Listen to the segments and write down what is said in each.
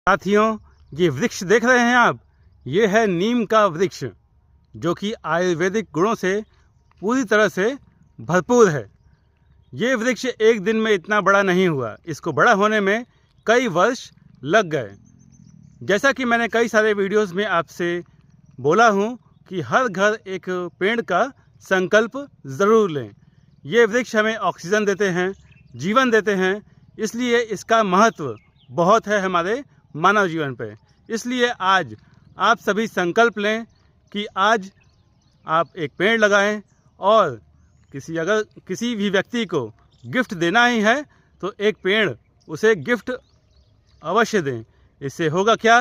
साथियों, ये वृक्ष देख रहे हैं आप, ये है नीम का वृक्ष, जो कि आयुर्वेदिक गुणों से पूरी तरह से भरपूर है। ये वृक्ष एक दिन में इतना बड़ा नहीं हुआ, इसको बड़ा होने में कई वर्ष लग गए। जैसा कि मैंने कई सारे वीडियोस में आपसे बोला हूँ कि हर घर एक पेड़ का संकल्प ज़रूर लें। ये वृक्ष हमें ऑक्सीजन देते हैं, जीवन देते हैं, इसलिए इसका महत्व बहुत है हमारे मानव जीवन पे। इसलिए आज आप सभी संकल्प लें कि आज आप एक पेड़ लगाएं और अगर किसी भी व्यक्ति को गिफ्ट देना ही है तो एक पेड़ उसे गिफ्ट अवश्य दें। इससे होगा क्या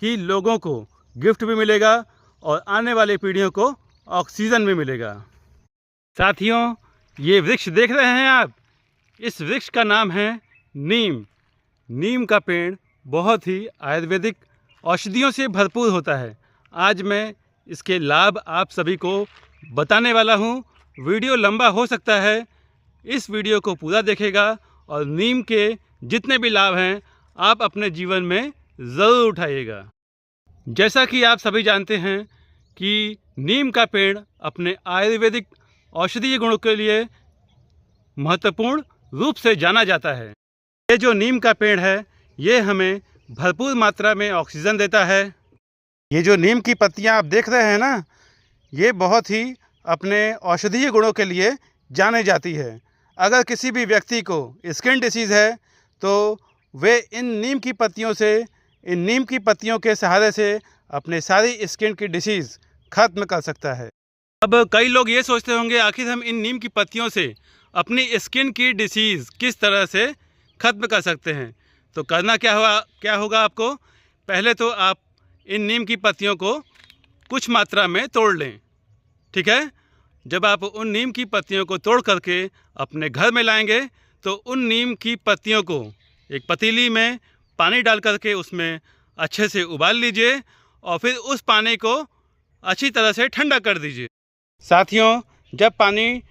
कि लोगों को गिफ्ट भी मिलेगा और आने वाली पीढ़ियों को ऑक्सीजन भी मिलेगा। साथियों, ये वृक्ष देख रहे हैं आप, इस वृक्ष का नाम है नीम। नीम का पेड़ बहुत ही आयुर्वेदिक औषधियों से भरपूर होता है। आज मैं इसके लाभ आप सभी को बताने वाला हूँ। वीडियो लंबा हो सकता है, इस वीडियो को पूरा देखिएगा और नीम के जितने भी लाभ हैं आप अपने जीवन में ज़रूर उठाइएगा। जैसा कि आप सभी जानते हैं कि नीम का पेड़ अपने आयुर्वेदिक औषधीय गुणों के लिए महत्वपूर्ण रूप से जाना जाता है। ये जो नीम का पेड़ है, ये हमें भरपूर मात्रा में ऑक्सीजन देता है। ये जो नीम की पत्तियां आप देख रहे हैं ना, ये बहुत ही अपने औषधीय गुणों के लिए जाने जाती है। अगर किसी भी व्यक्ति को स्किन डिसीज़ है तो वे इन नीम की पत्तियों के सहारे से अपने सारी स्किन की डिसीज़ ख़त्म कर सकता है। अब कई लोग ये सोचते होंगे आखिर हम इन नीम की पत्तियों से अपनी स्किन की डिसीज़ किस तरह से ख़त्म कर सकते हैं। तो करना क्या होगा आपको, पहले तो आप इन नीम की पत्तियों को कुछ मात्रा में तोड़ लें। ठीक है, जब आप उन नीम की पत्तियों को तोड़ करके अपने घर में लाएंगे तो उन नीम की पत्तियों को एक पतीली में पानी डाल करके उसमें अच्छे से उबाल लीजिए और फिर उस पानी को अच्छी तरह से ठंडा कर दीजिए। साथियों, जब पानी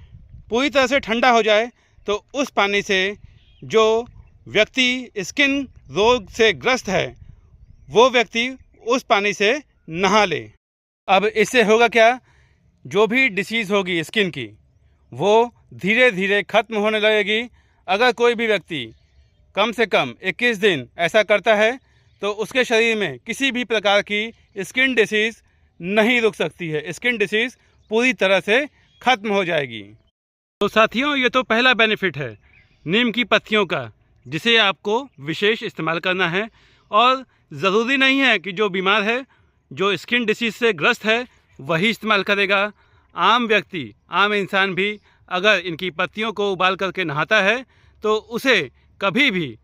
पूरी तरह से ठंडा हो जाए तो उस पानी से जो व्यक्ति स्किन रोग से ग्रस्त है वो व्यक्ति उस पानी से नहा ले। अब इससे होगा क्या, जो भी डिसीज़ होगी स्किन की वो धीरे धीरे ख़त्म होने लगेगी। अगर कोई भी व्यक्ति कम से कम 21 दिन ऐसा करता है तो उसके शरीर में किसी भी प्रकार की स्किन डिसीज़ नहीं रुक सकती है, स्किन डिसीज़ पूरी तरह से ख़त्म हो जाएगी। तो साथियों, ये तो पहला बेनिफिट है नीम की पत्तियों का, जिसे आपको विशेष इस्तेमाल करना है। और ज़रूरी नहीं है कि जो बीमार है, जो स्किन डिसीज़ से ग्रस्त है, वही इस्तेमाल करेगा। आम व्यक्ति, आम इंसान भी अगर इनकी पत्तियों को उबाल करके नहाता है तो उसे कभी भी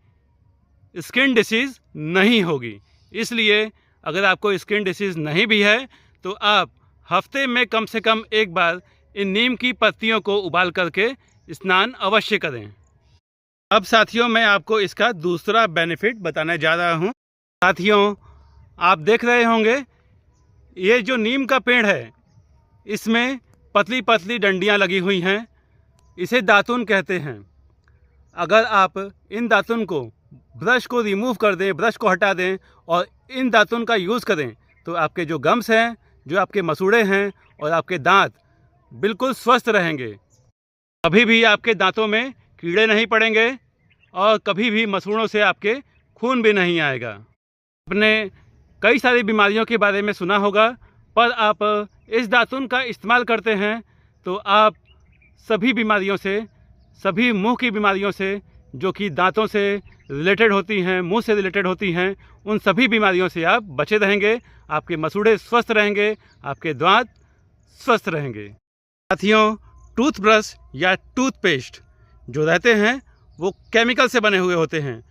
स्किन डिसीज़ नहीं होगी। इसलिए अगर आपको स्किन डिसीज़ नहीं भी है तो आप हफ्ते में कम से कम एक बार इन नीम की पत्तियों को उबाल करके स्नान अवश्य करें। अब साथियों, मैं आपको इसका दूसरा बेनिफिट बताने जा रहा हूँ। साथियों, आप देख रहे होंगे ये जो नीम का पेड़ है, इसमें पतली पतली डंडियाँ लगी हुई हैं, इसे दातुन कहते हैं। अगर आप इन दातुन को, ब्रश को रिमूव कर दें, ब्रश को हटा दें और इन दातुन का यूज़ करें तो आपके जो गम्स हैं, जो आपके मसूड़े हैं और आपके दांत बिल्कुल स्वस्थ रहेंगे। कभी भी आपके दांतों में कीड़े नहीं पड़ेंगे और कभी भी मसूड़ों से आपके खून भी नहीं आएगा। आपने कई सारी बीमारियों के बारे में सुना होगा, पर आप इस दातुन का इस्तेमाल करते हैं तो आप सभी बीमारियों से, सभी मुंह की बीमारियों से जो कि दांतों से रिलेटेड होती हैं, मुंह से रिलेटेड होती हैं, उन सभी बीमारियों से आप बचे रहेंगे। आपके मसूड़े स्वस्थ रहेंगे, आपके दांत स्वस्थ रहेंगे। साथियों, टूथब्रश या टूथपेस्ट जो रहते हैं वो केमिकल से बने हुए होते हैं।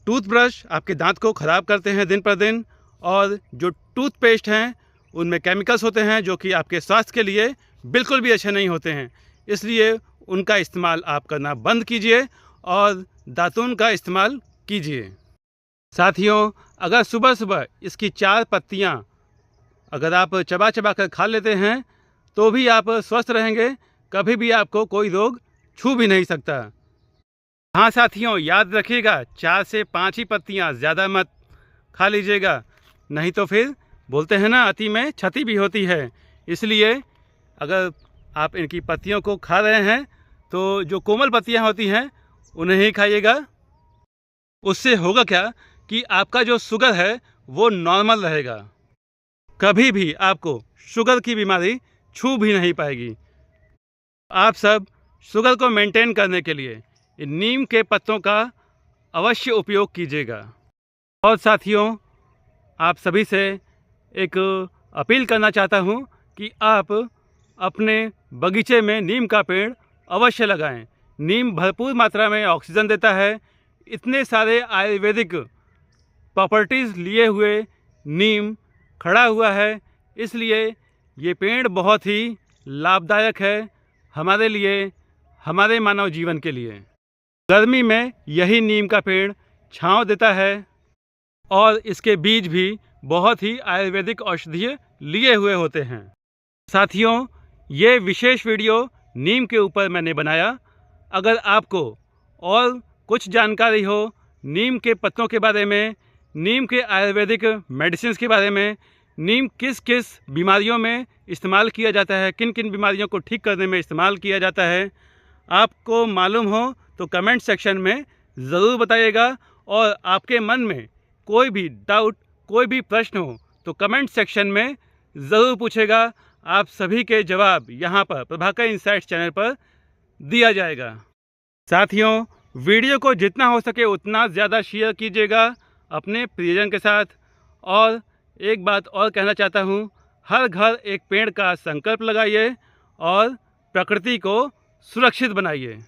टूथब्रश आपके दांत को ख़राब करते हैं दिन पर दिन, और जो टूथपेस्ट हैं उनमें केमिकल्स होते हैं जो कि आपके स्वास्थ्य के लिए बिल्कुल भी अच्छे नहीं होते हैं। इसलिए उनका इस्तेमाल आप करना बंद कीजिए और दातुन का इस्तेमाल कीजिए। साथियों, अगर सुबह सुबह इसकी 4 पत्तियां अगर आप चबा चबा कर खा लेते हैं तो भी आप स्वस्थ रहेंगे, कभी भी आपको कोई रोग छू भी नहीं सकता। हाँ साथियों, याद रखिएगा 4 से 5 ही पत्तियाँ, ज़्यादा मत। खा लीजिएगा, नहीं तो फिर बोलते हैं ना, अति में क्षति भी होती है। इसलिए अगर आप इनकी पत्तियों को खा रहे हैं तो जो कोमल पत्तियां होती हैं उन्हें ही खाइएगा। उससे होगा क्या कि आपका जो शुगर है वो नॉर्मल रहेगा, कभी भी आपको शुगर की बीमारी छू भी नहीं पाएगी। आप सब शुगर को मेंटेन करने के लिए इन नीम के पत्तों का अवश्य उपयोग कीजिएगा। और साथियों, आप सभी से एक अपील करना चाहता हूं कि आप अपने बगीचे में नीम का पेड़ अवश्य लगाएं। नीम भरपूर मात्रा में ऑक्सीजन देता है। इतने सारे आयुर्वेदिक प्रॉपर्टीज़ लिए हुए नीम खड़ा हुआ है, इसलिए ये पेड़ बहुत ही लाभदायक है हमारे लिए, हमारे मानव जीवन के लिए। गर्मी में यही नीम का पेड़ छांव देता है और इसके बीज भी बहुत ही आयुर्वेदिक औषधीय लिए हुए होते हैं। साथियों, ये विशेष वीडियो नीम के ऊपर मैंने बनाया। अगर आपको और कुछ जानकारी हो नीम के पत्तों के बारे में, नीम के आयुर्वेदिक मेडिसिन के बारे में, नीम किस किस बीमारियों में इस्तेमाल किया जाता है, किन किन बीमारियों को ठीक करने में इस्तेमाल किया जाता है, आपको मालूम हो तो कमेंट सेक्शन में ज़रूर बताइएगा। और आपके मन में कोई भी डाउट, कोई भी प्रश्न हो तो कमेंट सेक्शन में ज़रूर पूछेगा। आप सभी के जवाब यहाँ पर प्रभाकर इनसाइट्स चैनल पर दिया जाएगा। साथियों, वीडियो को जितना हो सके उतना ज़्यादा शेयर कीजिएगा अपने प्रियजन के साथ। और एक बात और कहना चाहता हूँ, हर घर एक पेड़ का संकल्प लगाइए और प्रकृति को सुरक्षित बनाइए।